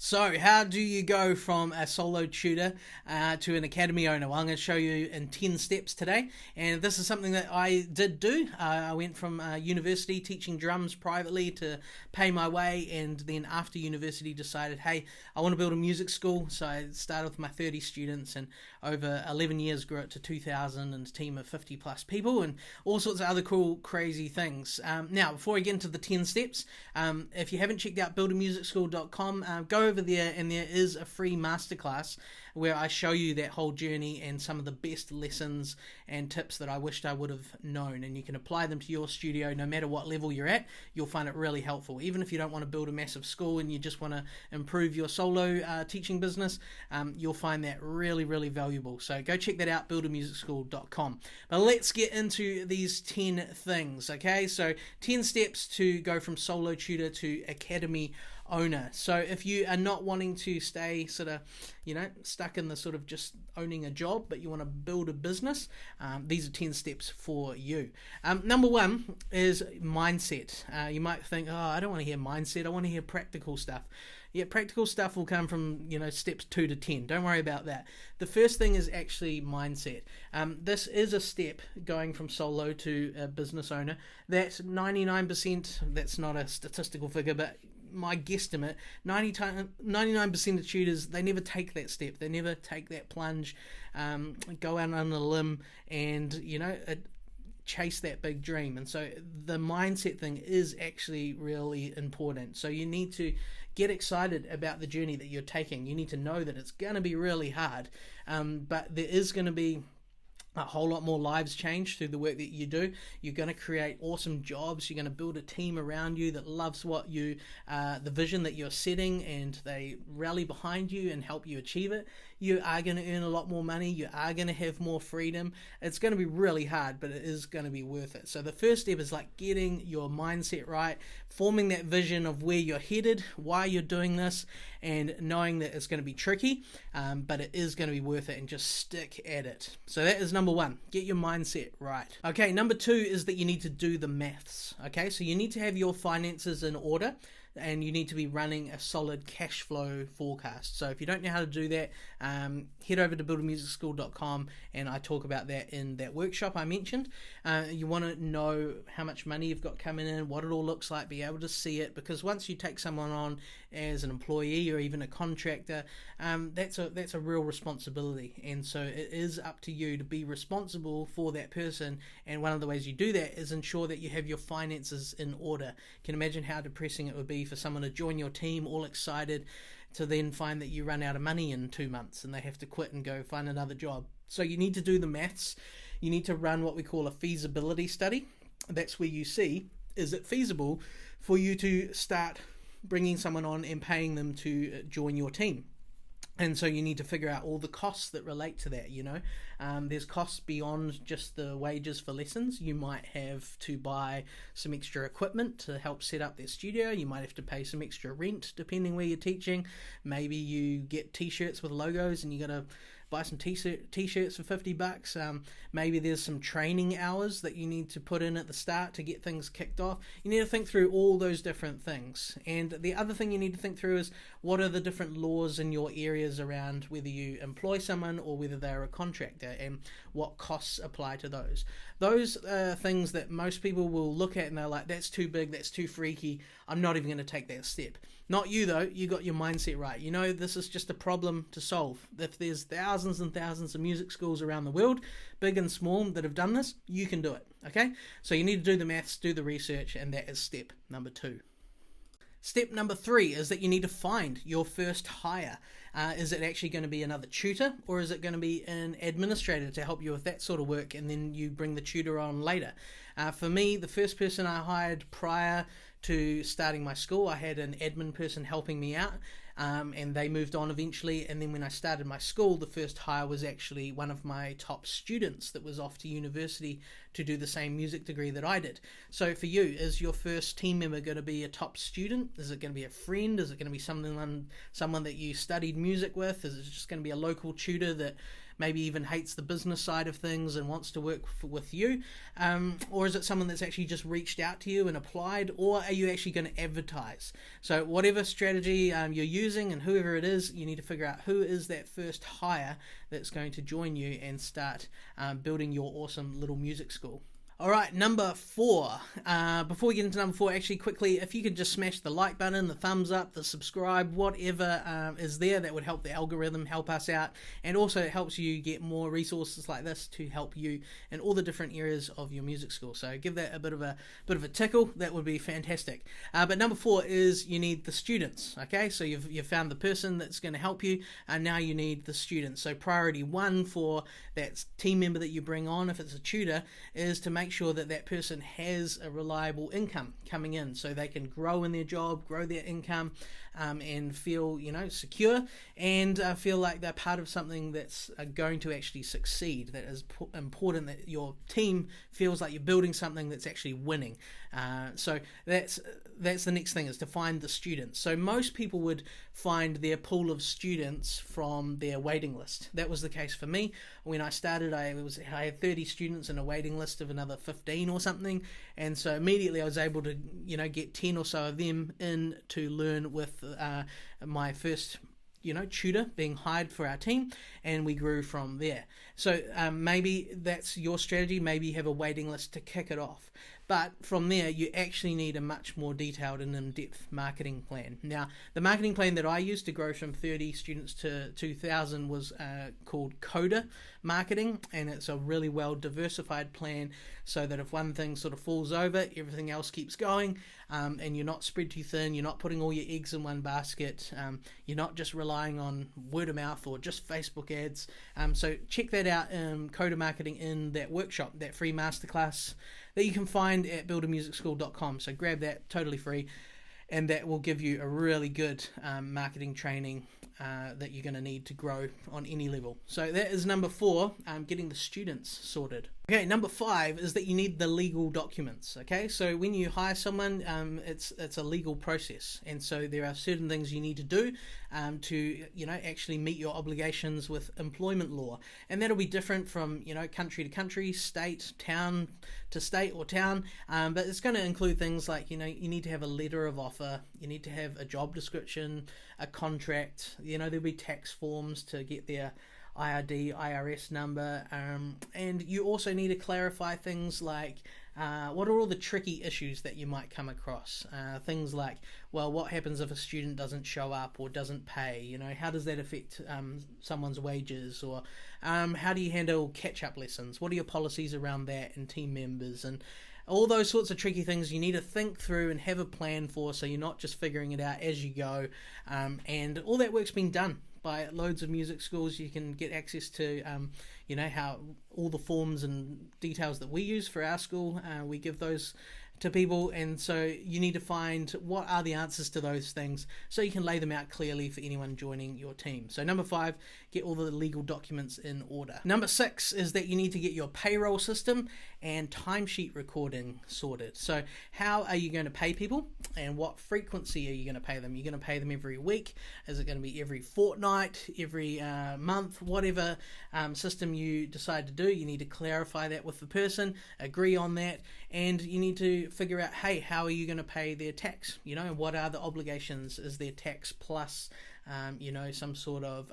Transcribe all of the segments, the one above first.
So, how do you go from a solo tutor to an academy owner? Well, I'm going to show you in 10 steps today, and this is something that I did do. I went from university teaching drums privately to pay my way, and then after university decided, hey, I want to build a music school. So I started with my 30 students, and over 11 years grew it to 2,000 and a team of 50 plus people, and all sorts of other cool, crazy things. Now, before we get into the 10 steps, if you haven't checked out buildamusicschool.com, go over there, and there is a free masterclass where I show you that whole journey and some of the best lessons and tips that I wished I would have known, and you can apply them to your studio no matter what level you're at. You'll find it really helpful. Even if you don't want to build a massive school and you just want to improve your solo teaching business, you'll find that really, really valuable. So go check that out, buildamusicschool.com. But let's get into these 10 things, okay? So 10 steps to go from solo tutor to academy owner. So if you are not wanting to stay sort of, stuck in the sort of just owning a job, but you want to build a business, these are 10 steps for you. Number one is mindset. You might think, oh, I don't want to hear mindset. I want to hear practical stuff. Yeah, practical stuff will come from, steps 2 to 10. Don't worry about that. The first thing is actually mindset. This is a step going from solo to a business owner. That's 99%, that's not a statistical figure, but my guesstimate, 99% of tutors, they never take that step. They never take that plunge, go out on a limb and, chase that big dream. And so the mindset thing is actually really important. So you need to get excited about the journey that you're taking. You need to know that it's going to be really hard, but there is going to be a whole lot more lives change through the work that you do. You're going to create awesome jobs. You're going to build a team around you that loves what you, the vision that you're setting, and they rally behind you and help you achieve it. You are going to earn a lot more money. You are going to have more freedom. It's going to be really hard, but it is going to be worth it. So the first step is like getting your mindset right, forming that vision of where you're headed, why you're doing this, and knowing that it's going to be tricky, but it is going to be worth it, and just stick at it. So that is number one. Get your mindset right. Okay, number two is that you need to do the maths. Okay, so you need to have your finances in order, and you need to be running a solid cash flow forecast. So if you don't know how to do that, head over to buildamusicschool.com, and I talk about that in that workshop I mentioned. You want to know how much money you've got coming in, what it all looks like, be able to see it, because once you take someone on as an employee or even a contractor, that's a real responsibility, and so it is up to you to be responsible for that person. And one of the ways you do that is ensure that you have your finances in order. You can imagine how depressing it would be for someone to join your team all excited to then find that you run out of money in 2 months and they have to quit and go find another job. So you need to do the maths. You need to run what we call a feasibility study. That's where you see, is it feasible for you to start bringing someone on and paying them to join your team? And so you need to figure out all the costs that relate to that, There's costs beyond just the wages for lessons. You might have to buy some extra equipment to help set up their studio. You might have to pay some extra rent depending where you're teaching. Maybe you get t-shirts with logos and you got to buy some t-shirts for $50. Maybe there's some training hours that you need to put in at the start to get things kicked off. You need to think through all those different things. And the other thing you need to think through is, what are the different laws in your areas around whether you employ someone or whether they're a contractor, and what costs apply to those. Those are things that most people will look at and they're like, that's too big, that's too freaky, I'm not even going to take that step. Not you though. You got your mindset right. This is just a problem to solve. If there's thousands and thousands of music schools around the world, big and small, that have done this, you can do it. Okay? So you need to do the maths, do the research, and that is step number 2. Step number 3 is that you need to find your first hire. Is it actually going to be another tutor, or is it going to be an administrator to help you with that sort of work, and then you bring the tutor on later? For me, the first person I hired prior to starting my school, I had an admin person helping me out, and they moved on eventually. And then when I started my school, the first hire was actually one of my top students that was off to university to do the same music degree that I did. So for you, is your first team member going to be a top student? Is it going to be a friend? Is it going to be someone that you studied music with? Is it just going to be a local tutor that maybe even hates the business side of things and wants to work with you? Or is it someone that's actually just reached out to you and applied? Or are you actually going to advertise? So whatever strategy you're using, and whoever it is, you need to figure out who is that first hire that's going to join you and start building your awesome little music school. All right, number 4. Before we get into number 4, actually quickly, if you could just smash the like button, the thumbs up, the subscribe, whatever is there, that would help the algorithm, help us out, and also it helps you get more resources like this to help you in all the different areas of your music school. So give that a bit of a tickle. That would be fantastic. But number 4 is you need the students. Okay, so you've found the person that's going to help you, and now you need the students. So priority 1 for that team member that you bring on, if it's a tutor, is to make sure that that person has a reliable income coming in, so they can grow in their job, grow their income, and feel secure, and feel like they're part of something that's going to actually succeed. That is important, that your team feels like you're building something that's actually winning. So that's the next thing, is to find the students. So most people would find their pool of students from their waiting list. That was the case for me when I started. I had 30 students in a waiting list of another 15 or something, and so immediately I was able to get 10 or so of them in to learn with my first tutor being hired for our team, and we grew from there. So maybe that's your strategy. Maybe you have a waiting list to kick it off. But from there, you actually need a much more detailed and in-depth marketing plan. Now, the marketing plan that I used to grow from 30 students to 2,000 was called Coda Marketing, and it's a really well diversified plan, so that if one thing sort of falls over, everything else keeps going, and you're not spread too thin, you're not putting all your eggs in one basket, you're not just relying on word of mouth or just Facebook ads. So check that out, Coda Marketing, in that workshop, that free masterclass that you can find at buildamusicschool.com. So grab that, totally free, and that will give you a really good marketing training that you're going to need to grow on any level. So that is number 4, getting the students sorted. Okay, number 5 is that you need the legal documents. Okay, so when you hire someone, it's a legal process, and so there are certain things you need to do to actually meet your obligations with employment law, and that'll be different from country to country, state, town to state or town, but it's going to include things like you need to have a letter of offer, you need to have a job description, a contract, there'll be tax forms to get their IRD, IRS number, and you also need to clarify things like what are all the tricky issues that you might come across. Things like, well, what happens if a student doesn't show up or doesn't pay? How does that affect someone's wages? Or how do you handle catch-up lessons? What are your policies around that and team members? And all those sorts of tricky things you need to think through and have a plan for, so you're not just figuring it out as you go. And all that work's been done by loads of music schools. You can get access to how all the forms and details that we use for our school, we give those to people, and so you need to find what are the answers to those things so you can lay them out clearly for anyone joining your team. So number 5, get all the legal documents in order. Number 6 is that you need to get your payroll system and timesheet recording sorted. So how are you going to pay people, and what frequency are you going to pay them? You're going to pay them every week? Is it going to be every fortnight, every month? Whatever system you decide to do, you need to clarify that with the person, agree on that, and you need to figure out, hey, how are you going to pay their tax? And what are the obligations? Is there tax plus some sort of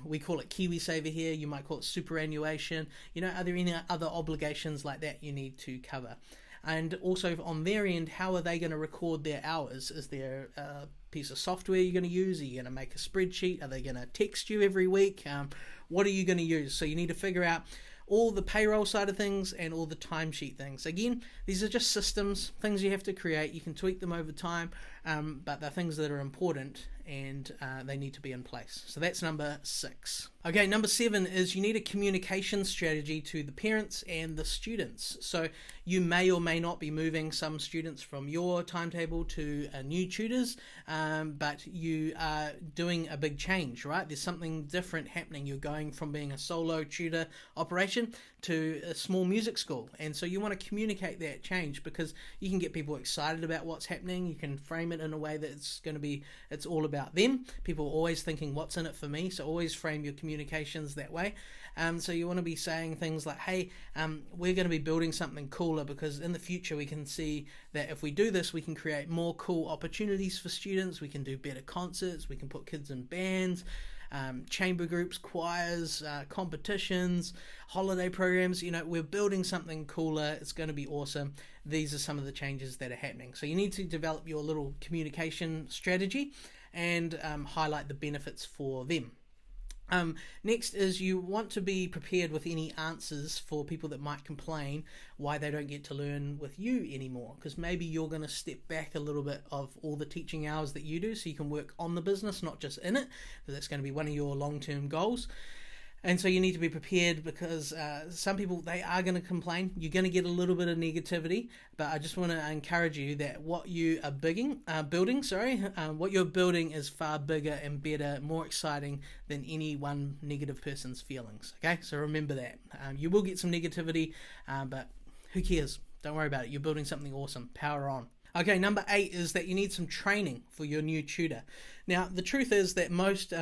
we call it KiwiSaver here, you might call it superannuation. Are there any other obligations like that you need to cover? And also on their end, how are they going to record their hours? Is there a piece of software you're going to use? Are you going to make a spreadsheet? Are they going to text you every week? What are you going to use? So you need to figure out all the payroll side of things and all the timesheet things. Again, these are just systems, things you have to create. You can tweak them over time, but they're things that are important, and they need to be in place. So that's number 6. Okay, number 7 is you need a communication strategy to the parents and the students. So you may or may not be moving some students from your timetable to a new tutor's, but you are doing a big change, right? There's something different happening. You're going from being a solo tutor operation to a small music school, and so you want to communicate that change, because you can get people excited about what's happening. You can frame it it in a way that it's all about them. People are always thinking, what's in it for me? So always frame your communications that way. So you want to be saying things like, hey, we're going to be building something cooler, because in the future we can see that if we do this, we can create more cool opportunities for students. We can do better concerts. We can put kids in bands, chamber groups, choirs, competitions, holiday programs. We're building something cooler. It's going to be awesome. These are some of the changes that are happening. So you need to develop your little communication strategy and highlight the benefits for them. Next is you want to be prepared with any answers for people that might complain why they don't get to learn with you anymore, because maybe you're going to step back a little bit of all the teaching hours that you do so you can work on the business, not just in it, because that's going to be one of your long-term goals. And so you need to be prepared, because some people, they are going to complain. You're going to get a little bit of negativity, but I just want to encourage you that what you are what you're building is far bigger and better, more exciting than any one negative person's feelings. Okay, so remember that. You will get some negativity, but who cares? Don't worry about it. You're building something awesome. Power on. Okay, number 8 is that you need some training for your new tutor. Now, the truth is that most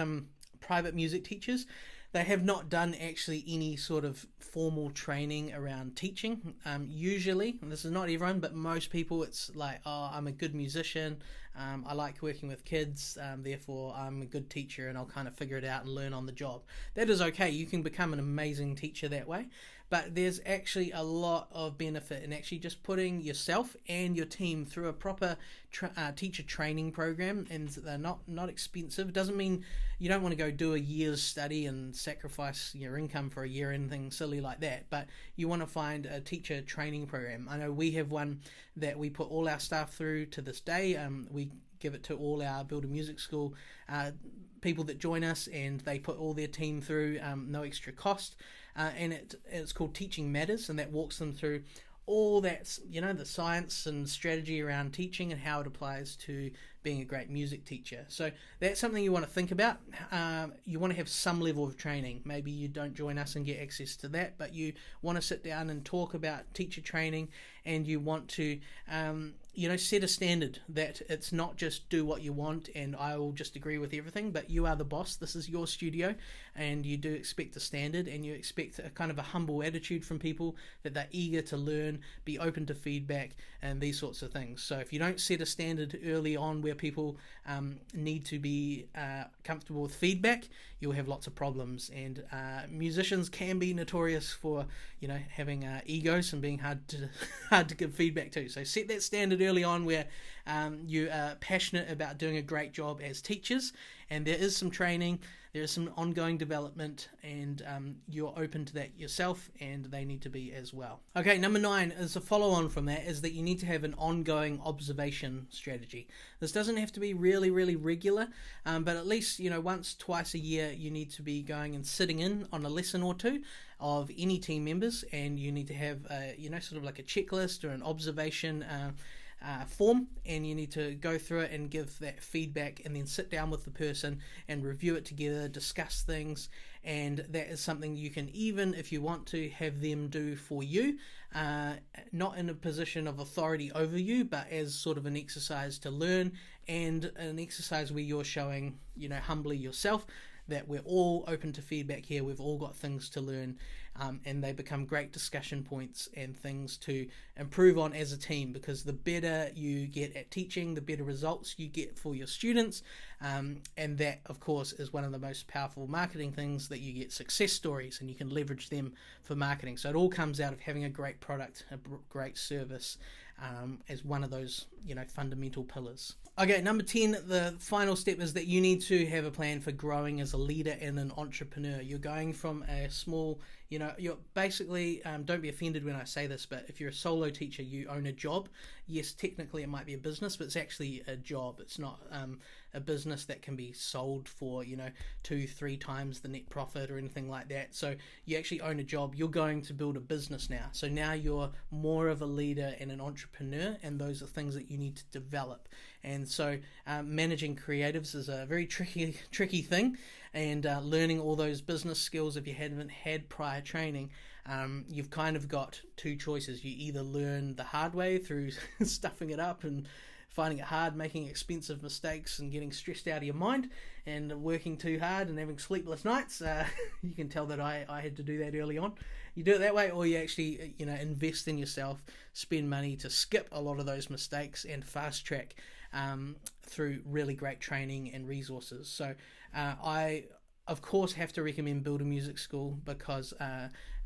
private music teachers, they have not done actually any sort of formal training around teaching. Usually, and this is not everyone, but most people, it's like, oh, I'm a good musician, I like working with kids, therefore I'm a good teacher and I'll kind of figure it out and learn on the job. That is okay. You can become an amazing teacher that way, but there's actually a lot of benefit in actually just putting yourself and your team through a proper teacher training program, and they're not expensive. It doesn't mean you don't want to go do a year's study and sacrifice your income for a year, anything silly like that, but you want to find a teacher training program. I know we have one that we put all our staff through to this day. We give it to all our Build a Music School people that join us, and they put all their team through, no extra cost, and it's called Teaching Matters, and that walks them through all that, the science and strategy around teaching and how it applies to being a great music teacher. So that's something you want to think about. You want to have some level of training. Maybe you don't join us and get access to that, but you want to sit down and talk about teacher training, and you want to set a standard that it's not just do what you want and I will just agree with everything, but you are the boss. This is your studio, and you do expect a standard, and you expect a kind of a humble attitude from people, that they're eager to learn, be open to feedback, and these sorts of things. So if you don't set a standard early on where people need to be comfortable with feedback, you'll have lots of problems. And musicians can be notorious for having egos and being hard to give feedback to. So set that standard early on where you are passionate about doing a great job as teachers, and there is some training, there is some ongoing development, and you're open to that yourself, and they need to be as well. Okay, number 9 is a follow-on from that, is that you need to have an ongoing observation strategy. This doesn't have to be really, really regular, but at least, once, twice a year, you need to be going and sitting in on a lesson or two of any team members, and you need to have, sort of like a checklist or an observation form, and you need to go through it and give that feedback, and then sit down with the person and review it together, discuss things. And that is something you can, even if you want to, have them do for you, not in a position of authority over you, but as sort of an exercise to learn, and an exercise where you're showing, humbly yourself, that we're all open to feedback here, we've all got things to learn, and they become great discussion points and things to improve on as a team, because the better you get at teaching, the better results you get for your students, and that, of course, is one of the most powerful marketing things, that you get success stories and you can leverage them for marketing. So it all comes out of having a great product, a great service, as one of those fundamental pillars. Okay, number 10, the final step is that you need to have a plan for growing as a leader and an entrepreneur. You're going from a small, you're basically, don't be offended when I say this, but if you're a solo teacher, you own a job. Yes, technically it might be a business, but it's actually a job. It's not a business that can be sold for 2-3 times the net profit or anything like that. So you actually own a job. You're going to build a business now. So now you're more of a leader and an entrepreneur, and those are things that you need to develop. And so managing creatives is a very tricky thing, and learning all those business skills, if you haven't had prior training, you've kind of got two choices. You either learn the hard way through stuffing it up and finding it hard, making expensive mistakes and getting stressed out of your mind and working too hard and having sleepless nights, you can tell that I had to do that early on. You do it that way, or you actually invest in yourself, spend money to skip a lot of those mistakes and fast track through really great training and resources. So I of course have to recommend Builder Music School, because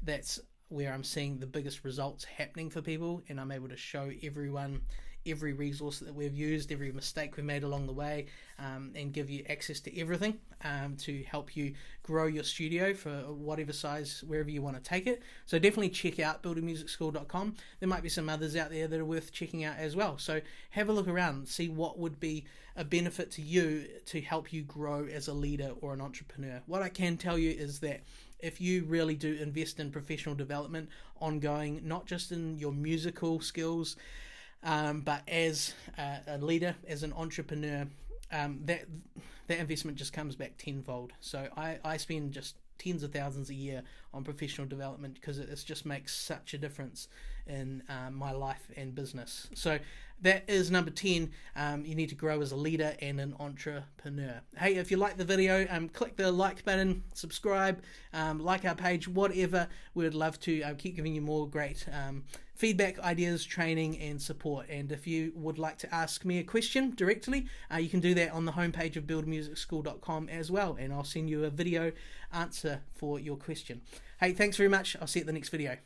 that's where I'm seeing the biggest results happening for people, and I'm able to show everyone every resource that we've used, every mistake we've made along the way, and give you access to everything to help you grow your studio for whatever size, wherever you want to take it. So definitely check out buildermusicschool.com. There might be some others out there that are worth checking out as well. So have a look around, see what would be a benefit to you to help you grow as a leader or an entrepreneur. What I can tell you is that if you really do invest in professional development ongoing, not just in your musical skills, but as a leader, as an entrepreneur, that investment just comes back tenfold. So I spend just tens of thousands a year on professional development, because it just makes such a difference in my life and business. So that is number 10. You need to grow as a leader and an entrepreneur. Hey, if you like the video, click the like button, subscribe, like our page, whatever. We would love to keep giving you more great feedback, ideas, training, and support. And if you would like to ask me a question directly, you can do that on the homepage of buildermusicschool.com as well, and I'll send you a video answer for your question. Hey, thanks very much. I'll see you at the next video.